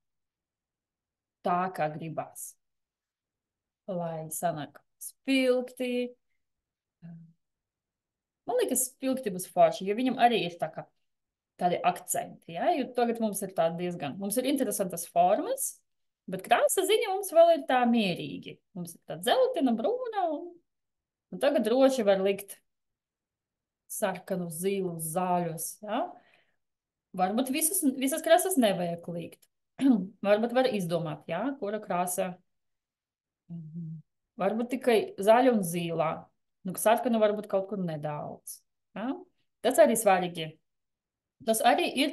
tā, kā gribas. Lai sanāk spilgti. Man liekas, spilgti būs forši, jo viņam arī ir tā kā tādi akcenti. Ja? Jo tagad mums ir tādi diezgan, mums ir interesantas formas, bet krāsa ziņa mums vēl ir tā mierīgi. Mums ir tā dzeltena, brūna, un tagad droši var likt sarkanus, zilus, zaļus. Ja? Varbūt visas krāsas nevajag likt. Varbūt var izdomāt, ja? Kura krāsa. Varbūt tikai zaļa un zilā. Nu, sarkanu varbūt kaut kur nedaudz. Ja? Tas arī svarīgi. Tas arī ir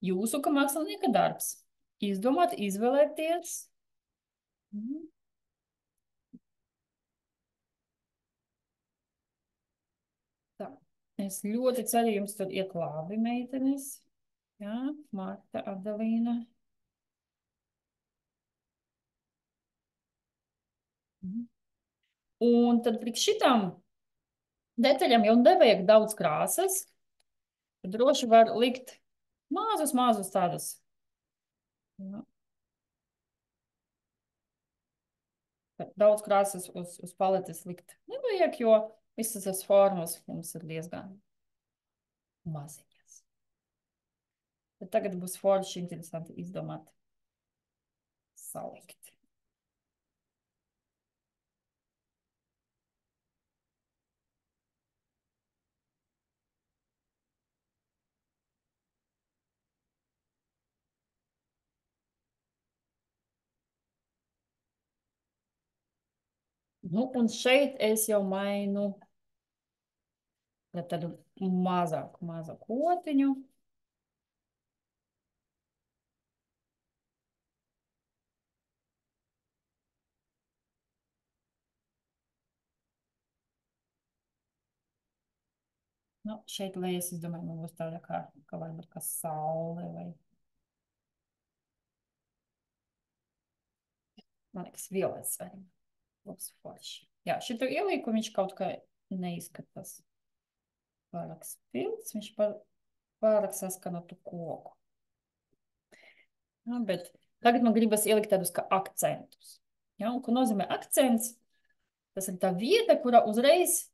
jūsu kā mākslinieka darbs. Izdomāt, izvēlēties. Tā. Es ļoti ceru, jums tur iet labi, meitenes. Jā, Marta, Adelīna. Un tad priekš šitām detaļām jau nevajag daudz krāsas. Droši var likt mazus tādus. Jā. Daudz krāsas uz paletes likt nevajag, jo visas tas formas mums ir diezgan maziņas. Bet tagad būs forši interesanti izdomāt, salikt. Nu, un šeit es jau mainu pret tādu mazāku otiņu. Nu, šeit lejas, es domāju, man būs tāda kā varbūt kā saule vai. Man liekas, violets arī būs forši. Jā, šito ielīku viņš kaut kā neizskatās pārāk spilgts, viņš pārāk saskanotu koku. Ja, bet tagad man gribas ielikt tādus kā akcentus. Ja, un ko nozīmē akcents? Tas ir tā vieta, kura uzreiz,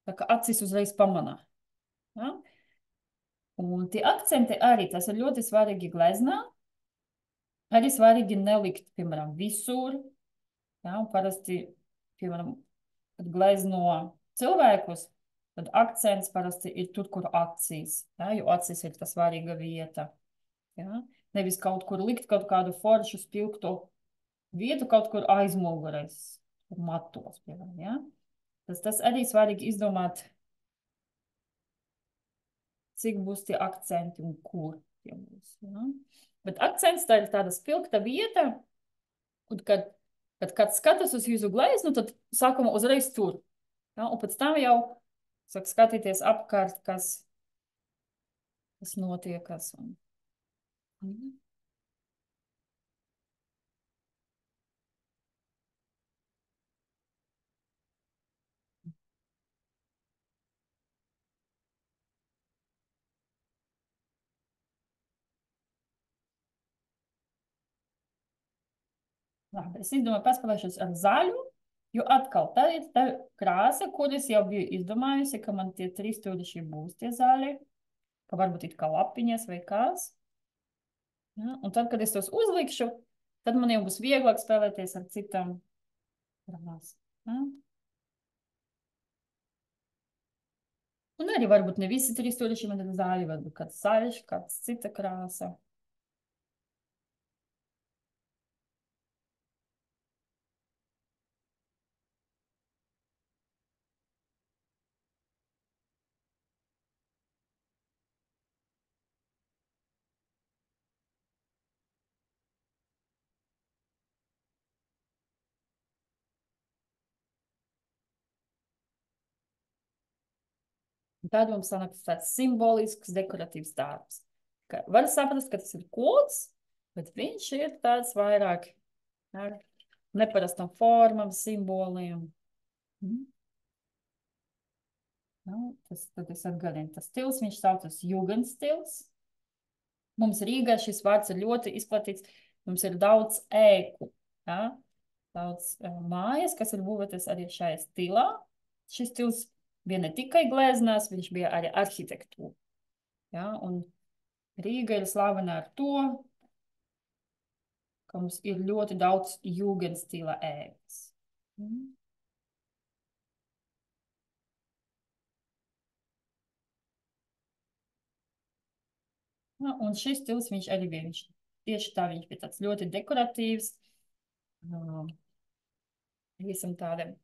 tā kā acis uzreiz pamanā. Ja? Un tie akcenti arī, tas ir ļoti svarīgi gleznā. Arī svarīgi nelikt, piemēram, visur. Ja? Un parasti, piemēram, kad glezno cilvēkus, tad akcents parasti ir tur, kur acīs. Ja? Jo acīs ir tā svarīga vieta. Ja? Nevis kaut kur likt kaut kādu foršu spilgtu vietu, kaut kur aizmugurēs, matos, piemēram. Ja? Tas arī svarīgi izdomāt, cik būs tie akcenti un kur tie būs. Ja? Bet akcents tā ir tāda spilgta vieta, un kad skatas uz jūsu gleznu, tad sākumā uzreiz tur. Ja? Un pēc tam jau sāk skatīties apkārt, kas notiekas. Mhm. Labi, es izdomāju paspēlēšos ar zaļu, jo atkal tā ir tā krāsa, kuras jau biju izdomājusi, ka man tie trīs stūriši būs tie zaļi, ka varbūt it kā lapiņas vai kas. Ja? Un tad, kad es tos uzlikšu, tad man jau būs vieglāk spēlēties ar citām krāsām. Ja? Un arī varbūt ne visi trīs stūriši man ir zaļi, varbūt kāds zaļš, kāds cita krāsa. Un tad mums sanāk tāds simbolisks, dekoratīvs darbs. Var saprast, ka tas ir kods, bet viņš ir tāds vairāk ar neparastam formam, simboliem. Mhm. Nu, tad es atgādinu, tas stils, viņš saucas Jugendstils. Mums Rīgā šis vārds ir ļoti izplatīts. Mums ir daudz ēku, ja? Daudz mājas, kas ir būvētas arī šajā stilā. Šis stils bija ne tikai glēznās, viņš bija arī arhitektūra. Ja? Un Rīga ir slavena ar to, ka mums ir ļoti daudz Jugendstila ēkas. Mhm. Ja, un šis stils viņš arī bija. Tieši tā viņš bija tāds ļoti dekoratīvs. Visam tādiem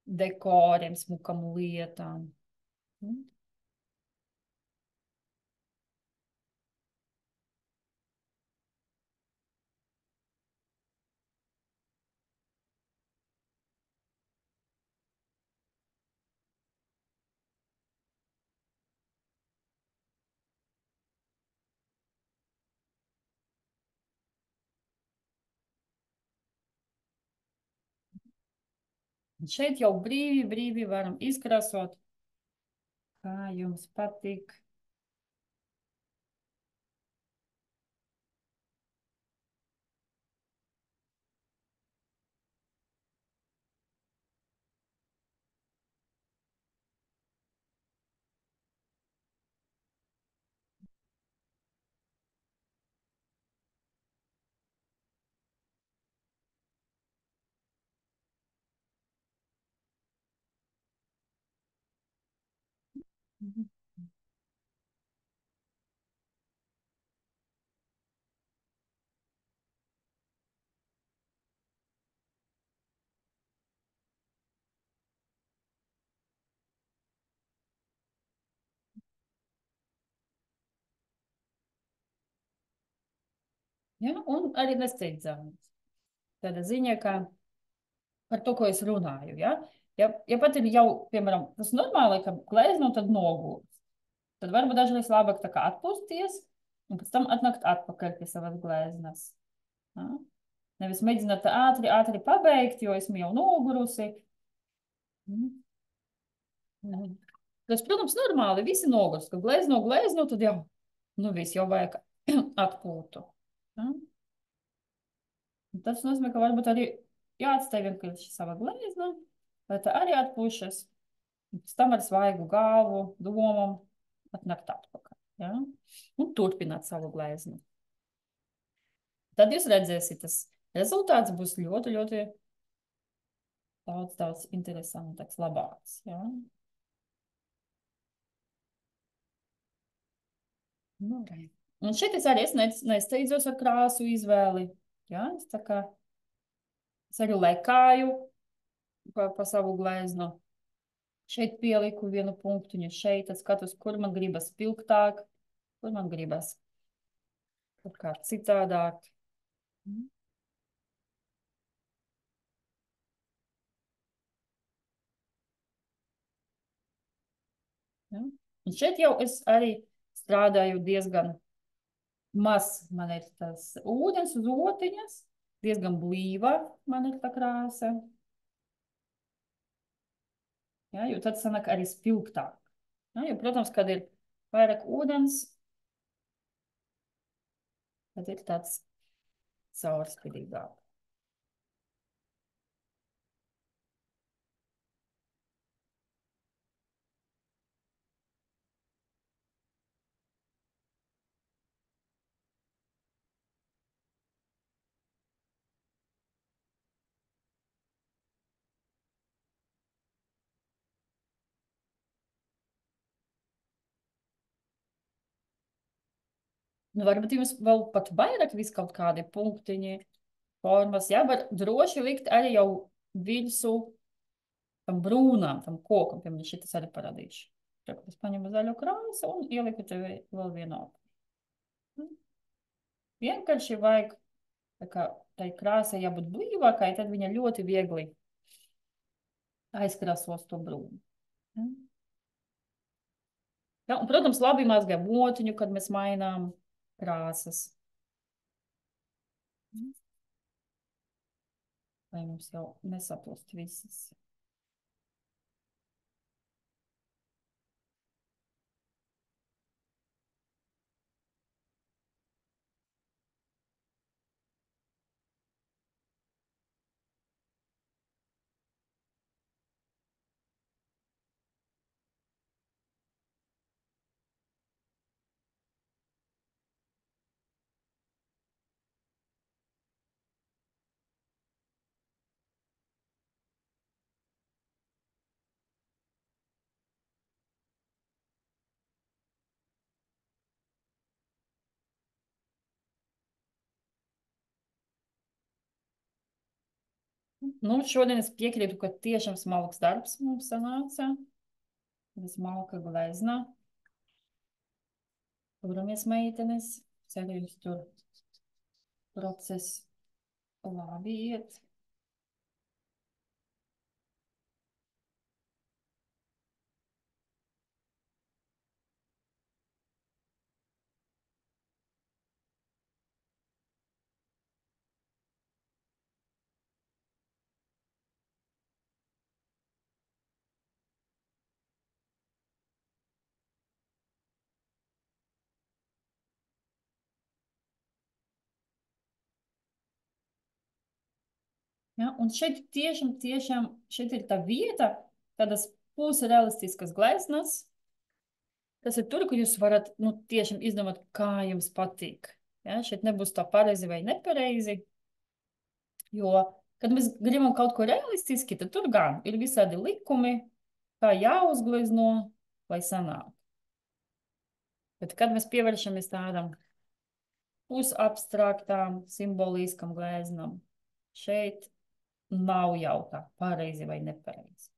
dekoriem, smukam lietām. Mm. Un šeit jau brīvi varam izkrāsot, kā jums patīk. Mhm. Ja? Un arī nesteidzāmies. Tāda ziņa, ka par to, ko es runāju. Ja, ja pat ir jau, piemēram, tas normāli, ka glezno tad nogūst, tad varbūt dažreiz labāk tā kā atpūsties un pēc tam atnākt atpakaļ pie savas gleznas. Ja? Nevis mēģināt ātri pabeigt, jo esmu jau nogurusi. Mhm. Mhm. Tas, protams, normāli, visi nogurst, ka glezno, tad jau, nu viss jau vajag atpūtu. Ja? Tas nozīmē, ka varbūt arī jāatstāj vienkārši sava glezna, lai tā arī atpūšas. Pēc tam ar svaigu galvu, domām atnākt atpakaļ. Ja? Un turpināt savu gleznu. Tad jūs redzēsiet, tas rezultāts būs ļoti daudz interesantāks, labāks. Ja? Nu, re. Un šeit es nesteidzos ar krāsu izvēli. Ja? Es arī lekāju pa savu gleznu. Šeit pieliku vienu punktu, šeit es skatos, kur man gribas spilgtāk, kur man gribas kaut kā citādāk. Ja? Un šeit jau es arī strādāju diezgan maz. Man ir tas ūdens uz otiņas, diezgan blīva man ir tā krāsa. Ja? Jo tad sanāk arī spilgtāk. Ja? Jo, protams, kad ir vairāk ūdens, tad ir tāds caurspīdīgāk. Nu, varbūt jums vēl pat vairāk vis kaut kādi punktiņi, formas. Jā, var droši likt arī jau virsū tam brūnām, tam kokam, piemēram, šitas arī parādīšu. Tad es paņemu zaļo krāsu un ieliku tev vēl vienu apu. Vienkārši vajag, tā kā tai krāsai jābūt blīvākai, tad viņa ļoti viegli aizkrāsos to brūnu. Ja, un, protams, labi mazgājam otiņu, kad mēs mainām krāsas. Lai mums jau nesaplūst visas. Nu, šodien es piekrītu, ka tiešām smalks darbs mums sanāca. Smalka glezna. Turamies, meitenes. Ceru, jums tur process labi iet. Ja, un šeit tiešām šeit ir tā vieta, tādas pusrealistiskas gleznas. Tas ir tur, kur jūs varat nu, tiešām izdomāt, kā jums patīk. Ja, šeit nebūs tā pareizi vai nepareizi. Jo, kad mēs gribam kaut ko realistiski, tad tur gan ir visādi likumi, kā jāuzglezno, lai sanāk. Bet kad mēs pievēršamies tādam pusabstraktām, simboliskam glēznam, šeit nav jautā pareizi vai nepareizi.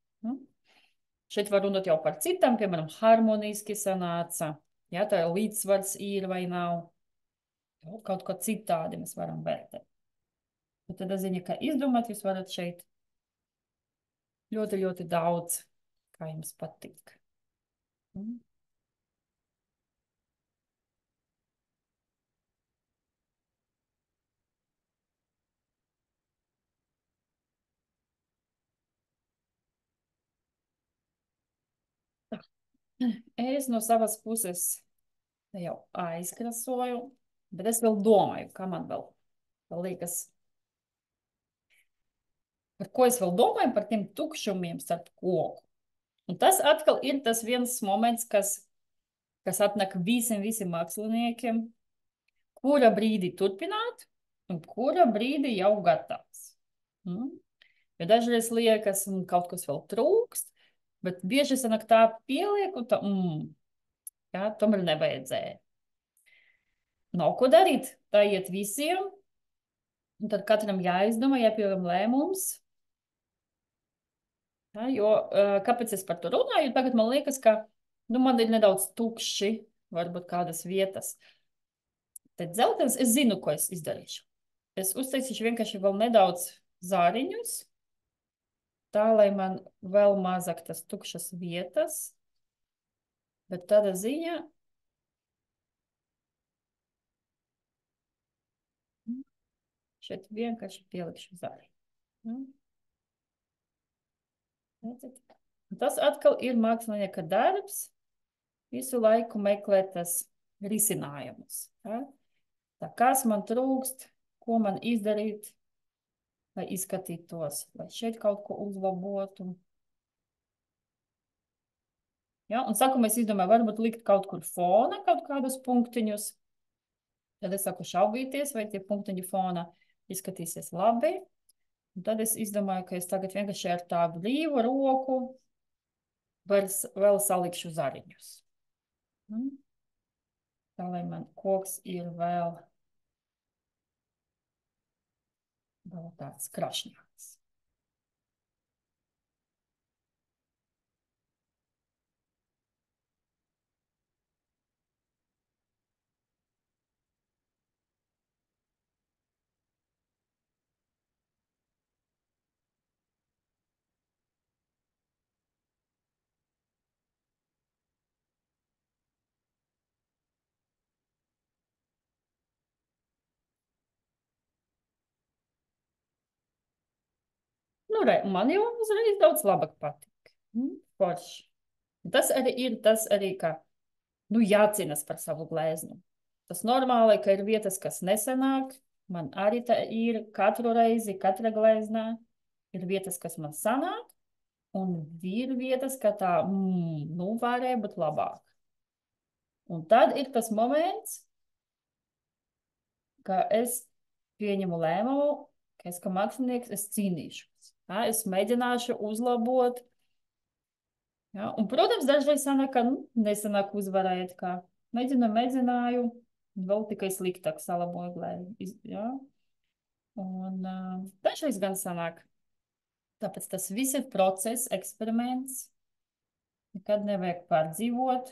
Šeit var runāt jau par citām, piemēram, harmoniski sanāca, ja tā līdzsvars ir vai nav. Kaut ko citādi mēs varam vērtēt. Bet tad ziņa, ka izdomāt jūs varat šeit ļoti, ļoti daudz, kā jums patīk. Es no savas puses jau aizkrasoju, bet es vēl domāju, kā man vēl liekas, par ko es vēl domāju par tiem tukšumiem starp koku. Un tas atkal ir tas viens moments, kas atnāk visiem māksliniekiem, kura brīdi turpināt un kura brīdi jau gatavs. Jo dažreiz liekas, kaut kas vēl trūkst, bet bieži sanāk tā pieliek un tā, jā, tomēr nevajadzēja. Nav ko darīt, tā iet visiem, un tad katram jāizdomā, jāpieņem lēmums. Ja, jo, kāpēc es par to runāju? Tagad man liekas, ka man ir nedaudz tukši, varbūt kādas vietas. Tad dzeltens, es zinu, ko es izdarīšu. Es uztaisīšu vienkārši vēl nedaudz zāriņus, tā, lai man vēl mazāk tas tukšas vietas, bet tāda ziņa, šeit vienkārši pielikšu zāriņu. Nu, redzat? Tas atkal ir mākslinieka darbs, visu laiku meklēt tas risinājumus. Ja? Tā, kas man trūkst, ko man izdarīt, lai izskatītos, lai šeit kaut ko uzlabotu. Ja? Un sākumā es izdomāju, varbūt likt kaut kur fona, kaut kādus punktiņus. Tad es saku šaubīties, vai tie punktiņi fona izskatīsies labi. Un tad es izdomāju, ka es tagad vienkārši ar tā brīvu roku vēl salikšu zariņus. Tā, lai man koks ir vēl tāds krašņāks. Nu, man jau uzreiz daudz labāk patīk. Forši. Tas arī, ka jācīnās par savu gleznu. Tas normāli, ka ir vietas, kas nesanāk. Man arī tā ir katru reizi, katra gleznā. Ir vietas, kas man sanāk. Un ir vietas, ka tā, varēja būt labāk. Un tad ir tas moments, ka es pieņemu lēmumu, ka es kā mākslinieks, es cīnīšos. Ja? Es mēģināšu uzlabot. Ja? Un, protams, dažreiz sanāk, ka nesanāk uzvarēt, kā mēģināju, vēl tikai sliktāk salaboju glēzi. Ja? Un dažreiz gan sanāk. Tāpēc tas viss ir process, eksperiments. Nekad nevajag pārdzīvot,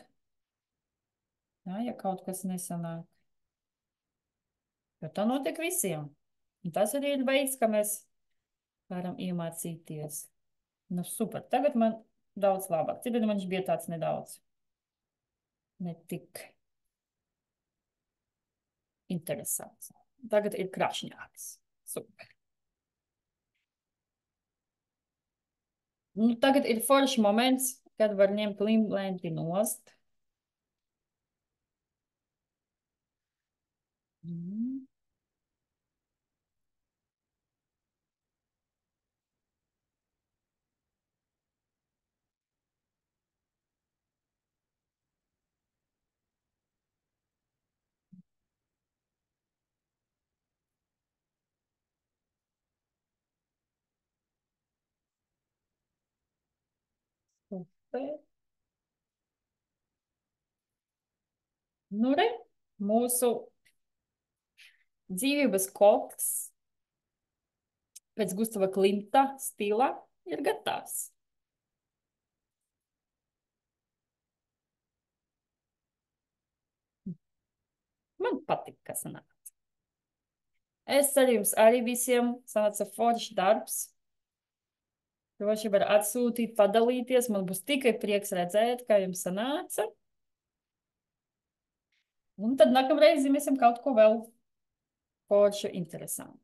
ja kaut kas nesanāk. Jo tā notiek visiem. Un tas arī ir veids, kā mēs varam iemācīties. Nu, super. Tagad man daudz labāk. Tad man viņš bija tāds nedaudz netik interesants. Tagad ir krašņāks. Super. Nu, tagad ir foršs moments, kad var ņemt limlenti nost. Super. Nu, re, mūsu dzīvības koks pēc Gustava Klimta stila ir gatavs. Man patīk, kas sanāca. Es ceru, jums arī visiem sanāca foršs darbs. Droši var atsūtīt, padalīties. Man būs tikai prieks redzēt, kā jums sanāca. Un tad nākamreiz zīmēsim kaut ko vēl foršu interesantu.